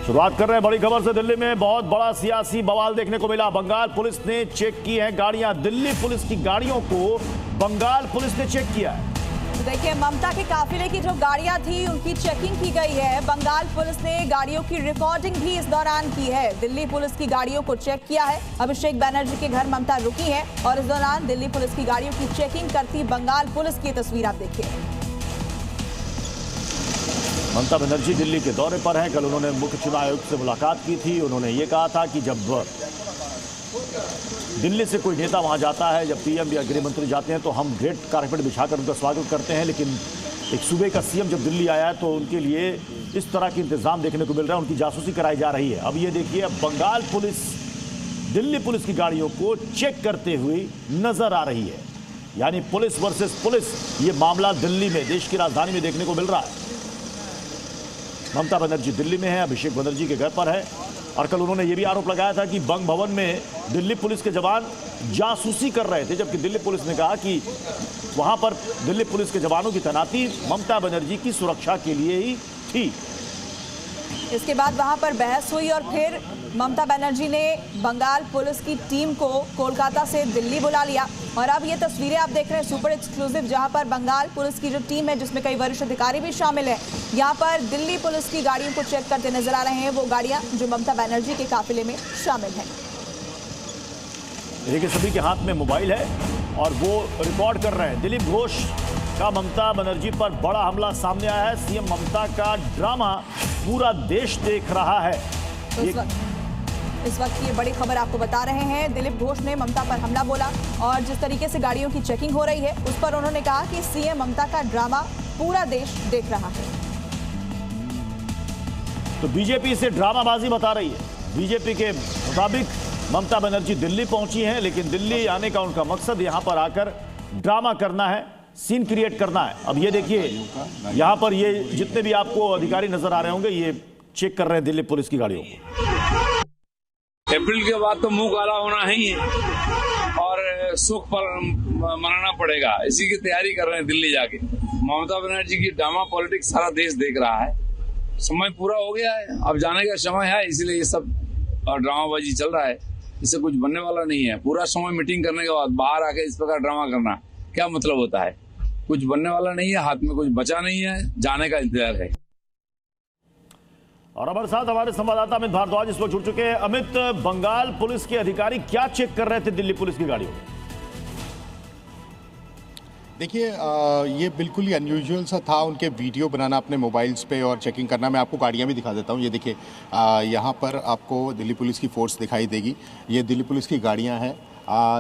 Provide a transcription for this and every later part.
शुरुआत कर रहे हैं बड़ी खबर से। दिल्ली में बहुत बड़ा सियासी बवाल देखने को मिला। बंगाल पुलिस ने चेक की है गाड़ियां। दिल्ली पुलिस की गाड़ियों को बंगाल पुलिस ने चेक किया है। तो देखिए, ममता के काफिले की जो गाड़ियां थी उनकी चेकिंग की गई है। बंगाल पुलिस ने गाड़ियों की रिकॉर्डिंग भी इस दौरान की है। दिल्ली पुलिस की गाड़ियों को चेक किया है। अभिषेक बनर्जी के घर ममता रुकी है और इस दौरान दिल्ली पुलिस की गाड़ियों की चेकिंग करती बंगाल पुलिस की तस्वीर आप देखिए। ममता बनर्जी दिल्ली के दौरे पर हैं। कल उन्होंने मुख्य चुनाव आयुक्त से मुलाकात की थी। उन्होंने ये कहा था कि जब दिल्ली से कोई नेता वहां जाता है, जब पीएम या गृह मंत्री जाते हैं तो हम रेड कारपेट बिछाकर उनका स्वागत करते हैं, लेकिन एक सूबे का सीएम जब दिल्ली आया है तो उनके लिए इस तरह के इंतजाम देखने को मिल रहा है। उनकी जासूसी कराई जा रही है। अब ये देखिए, बंगाल पुलिस दिल्ली पुलिस की गाड़ियों को चेक करते हुए नजर आ रही है। यानी पुलिस वर्सेस पुलिस, ये मामला दिल्ली में, देश की राजधानी में देखने को मिल रहा है। ममता बनर्जी दिल्ली में है, अभिषेक बनर्जी के घर पर है। और कल उन्होंने ये भी आरोप लगाया था कि बंग भवन में दिल्ली पुलिस के जवान जासूसी कर रहे थे, जबकि दिल्ली पुलिस ने कहा कि वहां पर दिल्ली पुलिस के जवानों की तैनाती ममता बनर्जी की सुरक्षा के लिए ही थी। इसके बाद वहां पर बहस हुई और फिर ममता बनर्जी ने बंगाल पुलिस की टीम को कोलकाता से दिल्ली बुला लिया। और अब ये तस्वीरें आप देख रहे हैं सुपर एक्सक्लूसिव, जहां पर बंगाल पुलिस की जो टीम है, जिसमें कई वरिष्ठ अधिकारी भी शामिल हैं, यहां पर दिल्ली पुलिस की गाड़ियों को चेक करते नजर आ रहे हैं। वो गाड़ियां जो ममता बनर्जी के काफिले में शामिल हैं। देखिए, सभी के हाथ में मोबाइल है और वो रिकॉर्ड कर रहे हैं। दिलीप घोष का ममता बनर्जी पर बड़ा हमला सामने आया है। सीएम ममता का ड्रामा पूरा देश देख रहा है। इस वक्त ये बड़ी खबर आपको बता रहे हैं। दिलीप घोष ने ममता पर हमला बोला और जिस तरीके से गाड़ियों की चेकिंग हो रही है उस पर उन्होंने कहा कि सीएम ममता का ड्रामा पूरा देश देख रहा है। तो बीजेपी इसे ड्रामाबाजी बता रही है। बीजेपी के मुताबिक ममता बनर्जी दिल्ली पहुंची हैं, लेकिन दिल्ली आने का उनका मकसद यहां पर आकर ड्रामा करना है, सीन क्रिएट करना है। अब ये देखिए, यहां पर ये जितने भी आपको अधिकारी नजर आ रहे होंगे, ये चेक कर रहे हैं दिल्ली पुलिस की गाड़ियों को। अप्रैल के बाद तो मुंह काला होना ही है और सुख पर मनाना पड़ेगा। इसी की तैयारी कर रहे हैं दिल्ली जाके। ममता बनर्जी की ड्रामा पॉलिटिक्स सारा देश देख रहा है। समय पूरा हो गया है, अब जाने का समय है, इसलिए ये सब ड्रामाबाजी चल रहा है। इससे कुछ बनने वाला नहीं है। पूरा समय मीटिंग करने के बाद बाहर आके इस प्रकार ड्रामा करना क्या मतलब होता है? कुछ बनने वाला नहीं है, हाथ में कुछ बचा नहीं है, जाने का इंतजार है। और हमारे साथ हमारे संवाददाता अमित भारद्वाज इस वक्त जुड़ चुके हैं। अमित, बंगाल पुलिस के अधिकारी क्या चेक कर रहे थे दिल्ली पुलिस की गाड़ियों? देखिए, ये बिल्कुल ही अनयूजुअल सा था उनके वीडियो बनाना अपने मोबाइल्स पे और चेकिंग करना। मैं आपको गाड़ियाँ भी दिखा देता हूँ। ये देखिए, यहाँ पर आपको दिल्ली पुलिस की फोर्स दिखाई देगी। ये दिल्ली पुलिस की गाड़ियाँ हैं।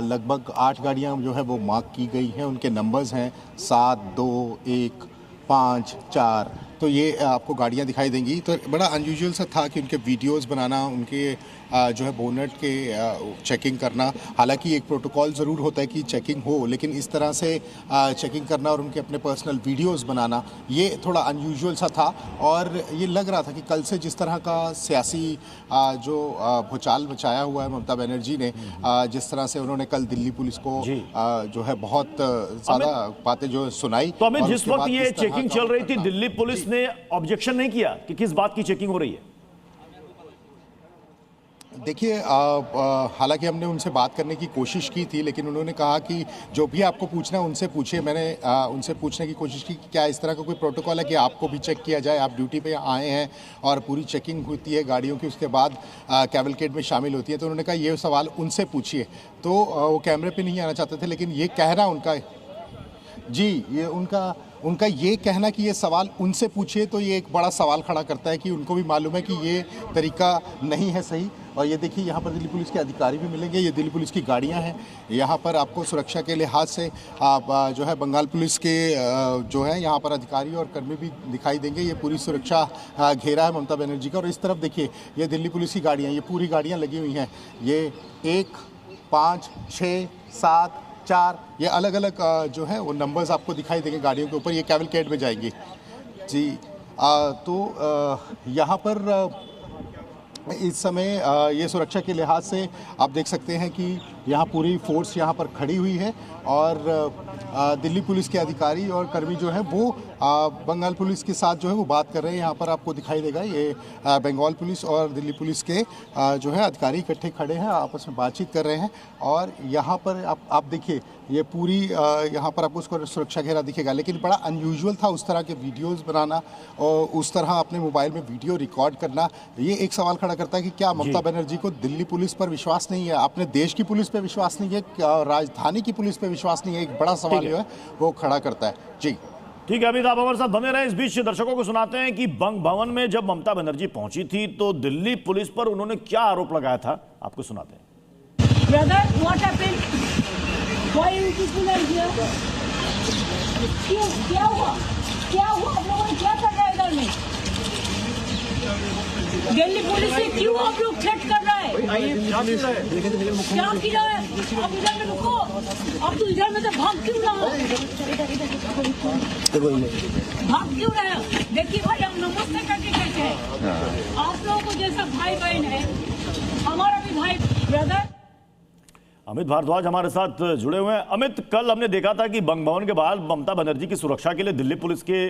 लगभग 8 गाड़ियाँ जो है वो मार्क की गई हैं। उनके नंबर्स हैं 7, 2, 1, 5, 4। तो ये आपको गाड़ियाँ दिखाई देंगी। तो बड़ा अनयूजुअल सा था कि उनके वीडियोस बनाना, उनके जो है बोनट के चेकिंग करना। हालांकि एक प्रोटोकॉल ज़रूर होता है कि चेकिंग हो, लेकिन इस तरह से चेकिंग करना और उनके अपने पर्सनल वीडियोस बनाना, ये थोड़ा अनयूजुअल सा था। और ये लग रहा था कि कल से जिस तरह का सियासी जो भूचाल मचाया हुआ है ममता बनर्जी ने, जिस तरह से उन्होंने कल दिल्ली पुलिस को जो है बहुत ज़्यादा बातें जो सुनाई। तो अमित, जिस वक्त ये चेकिंग चल रही थी, दिल्ली पुलिस ने ऑब्जेक्शन नहीं किया कि किस बात की चेकिंग हो रही है? देखिए, हालांकि हमने उनसे बात करने की कोशिश की थी, लेकिन उन्होंने कहा कि जो भी आपको पूछना है उनसे पूछिए। मैंने उनसे पूछने की कोशिश की कि क्या इस तरह का कोई प्रोटोकॉल है कि आपको भी चेक किया जाए? आप ड्यूटी पे आए हैं और पूरी चेकिंग होती है गाड़ियों की, उसके बाद कैवलकेड में शामिल होती है। तो उन्होंने कहा ये सवाल उनसे पूछिए। तो वो कैमरे पर नहीं आना चाहते थे, लेकिन ये कहना उनका ये उनका ये कहना कि ये सवाल उनसे पूछिए, तो ये एक बड़ा सवाल खड़ा करता है कि उनको भी मालूम है कि ये तरीका नहीं है सही। और ये देखिए, यहाँ पर दिल्ली पुलिस के अधिकारी भी मिलेंगे। ये दिल्ली पुलिस की गाड़ियाँ हैं। यहाँ पर आपको सुरक्षा के लिहाज से जो है बंगाल पुलिस के जो है यहाँ पर अधिकारी और कर्मी भी दिखाई देंगे। ये पूरी सुरक्षा घेरा है ममता बनर्जी का। और इस तरफ देखिए, ये दिल्ली पुलिस की गाड़ियाँ, ये पूरी गाड़ियाँ लगी हुई हैं। ये 1, 5, 6, 7, 4, ये अलग अलग जो है वो नंबर्स आपको दिखाई देंगे गाड़ियों के ऊपर। ये कैवलकेड में जाएंगी जी। तो यहाँ पर इस समय ये सुरक्षा के लिहाज से आप देख सकते हैं कि यहाँ पूरी फोर्स यहाँ पर खड़ी हुई है और दिल्ली पुलिस के अधिकारी और कर्मी जो हैं वो बंगाल पुलिस के साथ जो है वो बात कर रहे हैं। यहाँ पर आपको दिखाई देगा ये बंगाल पुलिस और दिल्ली पुलिस के जो है अधिकारी इकट्ठे खड़े हैं, आपस में बातचीत कर रहे हैं। और यहाँ पर आप देखिए ये पूरी यहाँ पर आपको उसको सुरक्षा घेरा दिखेगा, लेकिन बड़ा अनयूजुअल था उस तरह के वीडियोस बनाना और उस तरह अपने मोबाइल में वीडियो रिकॉर्ड करना। ये एक सवाल खड़ा करता है कि क्या ममता बनर्जी को दिल्ली पुलिस पर विश्वास नहीं है, अपने देश की पुलिस पर विश्वास नहीं है, राजधानी की पुलिस पर विश्वास नहीं है? एक बड़ा सवाल जो है वो खड़ा करता है। जी ठीक है अमित, आप हमारे साथ बने रहे। इस बीच दर्शकों को सुनाते हैं कि बंग भवन में जब ममता बनर्जी पहुंची थी तो दिल्ली पुलिस पर उन्होंने क्या आरोप लगाया था, आपको सुनाते हैं। Brother, what happened? Why you people are here? क्यों क्या हुआ आप लोगों ने क्या कर रहा है इधर में? दिल्ली पुलिस से क्यों आप लोग थ्रेट कर रहा है? क्या किया है? आप इधर में रुको, आप तो इधर में से भाग क्यों रहा हो? भाग क्यों रहे हो? देखिए भाई हम नमस्ते करके कहते हैं, आप लोगों को जैसा भाई बहन है हमारा भी भाई ब्रदर। अमित भारद्वाज हमारे साथ जुड़े हुए हैं। अमित, कल हमने देखा था कि बंग भवन के बाद ममता बनर्जी की सुरक्षा के लिए दिल्ली पुलिस के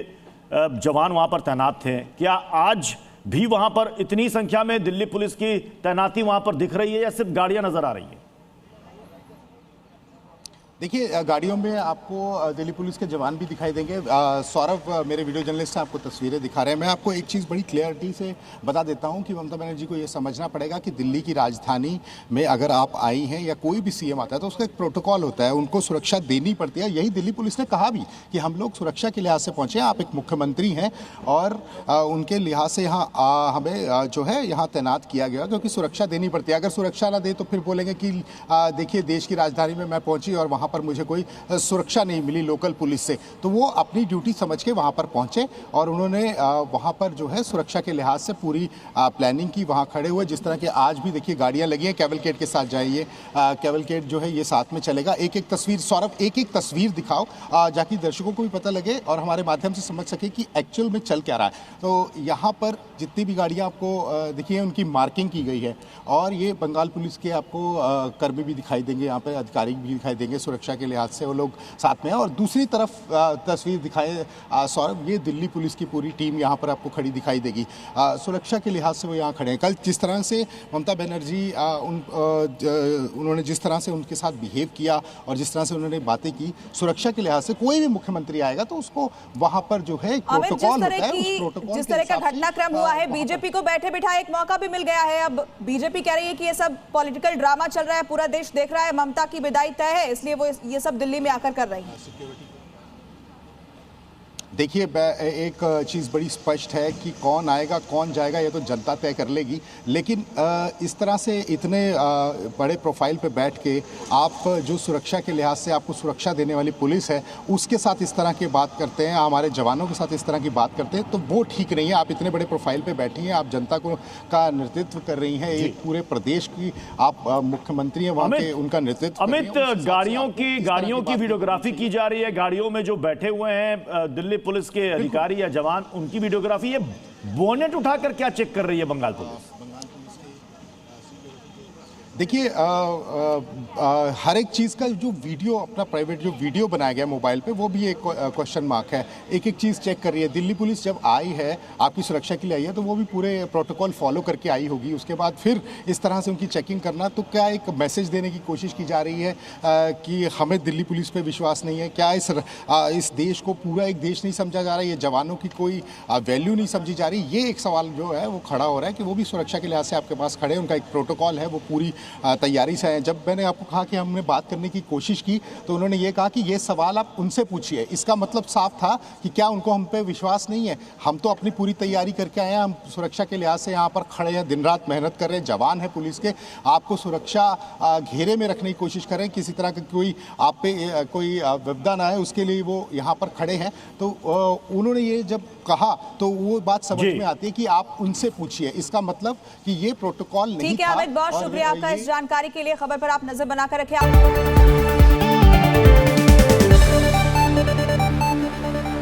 जवान वहां पर तैनात थे। क्या आज भी वहां पर इतनी संख्या में दिल्ली पुलिस की तैनाती वहां पर दिख रही है या सिर्फ गाड़ियां नजर आ रही है? देखिए गाड़ियों में आपको दिल्ली पुलिस के जवान भी दिखाई देंगे। सौरभ मेरे वीडियो जर्नलिस्ट हैं, आपको तस्वीरें दिखा रहे हैं। मैं आपको एक चीज़ बड़ी क्लियरिटी से बता देता हूं कि ममता बनर्जी को ये समझना पड़ेगा कि दिल्ली की राजधानी में अगर आप आई हैं या कोई भी सीएम आता है तो उसका एक प्रोटोकॉल होता है, उनको सुरक्षा देनी पड़ती है। यही दिल्ली पुलिस ने कहा भी कि हम लोग सुरक्षा के लिहाज से पहुँचे हैं, आप एक मुख्यमंत्री हैं और उनके लिहाज से यहाँ हमें जो है यहाँ तैनात किया गया क्योंकि सुरक्षा देनी पड़ती है। अगर सुरक्षा ना दे तो फिर बोलेंगे कि देखिए देश की राजधानी में मैं पहुँची और वहाँ पर मुझे कोई सुरक्षा नहीं मिली लोकल पुलिस से। तो वो अपनी ड्यूटी समझ के वहाँ पर पहुँचे और उन्होंने वहाँ पर जो है सुरक्षा के लिहाज से पूरी प्लानिंग की, वहाँ खड़े हुए। जिस तरह के आज भी देखिए गाड़ियाँ लगी हैं, कैवलकेड के साथ जाइए, कैवलकेड जो है ये साथ में चलेगा। एक एक तस्वीर सौरभ, एक एक तस्वीर दिखाओ जाकि दर्शकों को भी पता लगे और हमारे माध्यम से समझ सके कि एक्चुअल में चल क्या रहा है। तो यहाँ पर जितनी भी गाड़ियाँ आपको दिखी उनकी मार्किंग की गई है और ये बंगाल पुलिस के आपको कर्मी भी दिखाई देंगे, यहाँ पर अधिकारी भी दिखाई देंगे सुरक्षा के लिहाज से वो लोग साथ में हैं। और दूसरी तरफ तस्वीर दिखाए सौरभ, ये दिल्ली पुलिस की पूरी टीम यहाँ पर आपको खड़ी दिखाई देगी। सुरक्षा के लिहाज से वो यहाँ खड़े हैं। कल जिस तरह से ममता बनर्जी उन्होंने जिस तरह से उनके साथ बिहेव किया और जिस तरह से उन्होंने बातें की, सुरक्षा के लिहाज से कोई भी मुख्यमंत्री आएगा तो उसको वहाँ पर जो है प्रोटोकॉल होता है, उस प्रोटोकॉल जिस तरह का घटनाक्रम हुआ है, बीजेपी को बैठे बिठाए एक मौका भी मिल गया है। अब बीजेपी कह रही है कि ये सब पॉलिटिकल ड्रामा चल रहा है, पूरा देश देख रहा है, ममता की विदाई तय है, इसलिए वो ये सब दिल्ली में आकर कर रही है। देखिए एक चीज़ बड़ी स्पष्ट है कि कौन आएगा कौन जाएगा ये तो जनता तय कर लेगी, लेकिन इस तरह से इतने बड़े प्रोफाइल पे बैठ के आप जो सुरक्षा के लिहाज से आपको सुरक्षा देने वाली पुलिस है उसके साथ इस तरह की बात करते हैं, हमारे जवानों के साथ इस तरह की बात करते हैं, तो वो ठीक नहीं है। आप इतने बड़े प्रोफाइल पे बैठी हैं, आप जनता को का नेतृत्व कर रही हैं, एक पूरे प्रदेश की आप मुख्यमंत्री हैं वहाँ के, उनका नेतृत्व। अमित, गाड़ियों की वीडियोग्राफी की जा रही है, गाड़ियों में जो बैठे हुए हैं दिल्ली पुलिस के अधिकारी या जवान, उनकी वीडियोग्राफी, ये बोनेट उठाकर क्या चेक कर रही है बंगाल पुलिस? देखिए हर एक चीज़ का जो वीडियो अपना प्राइवेट जो वीडियो बनाया गया मोबाइल पे वो भी एक क्वेश्चन मार्क है। एक एक चीज़ चेक कर रही है। दिल्ली पुलिस जब आई है आपकी सुरक्षा के लिए आई है तो वो भी पूरे प्रोटोकॉल फॉलो करके आई होगी। उसके बाद फिर इस तरह से उनकी चेकिंग करना, तो क्या एक मैसेज देने की कोशिश की जा रही है कि हमें दिल्ली पुलिस पे विश्वास नहीं है? क्या इस देश को पूरा एक देश नहीं समझा जा रहा है? ये जवानों की कोई वैल्यू नहीं समझी जा रही? ये एक सवाल जो है वो खड़ा हो रहा है कि वो भी सुरक्षा के लिहाज से आपके पास खड़े हैं, उनका एक प्रोटोकॉल है, वो पूरी तैयारी से है। जब मैंने आपको कहा कि हमने बात करने की कोशिश की तो उन्होंने ये कहा कि ये सवाल आप उनसे पूछिए। इसका मतलब साफ था कि क्या उनको हम पे विश्वास नहीं है? हम तो अपनी पूरी तैयारी करके आए हैं, हम सुरक्षा के लिहाज से यहाँ पर खड़े हैं, दिन रात मेहनत कर रहे हैं, जवान है पुलिस के, आपको सुरक्षा घेरे में रखने की कोशिश कर रहे हैं, किसी तरह का कोई आप पे कोई विपदा ना है उसके लिए वो यहाँ पर खड़े हैं। तो उन्होंने ये जब कहा तो वो बात समझ में आती है कि आप उनसे पूछिए। इसका मतलब कि ये प्रोटोकॉल नहीं था। ठीक है अमित, बहुत शुक्रिया आपका इस जानकारी के लिए। खबर पर आप नजर बनाकर रखें।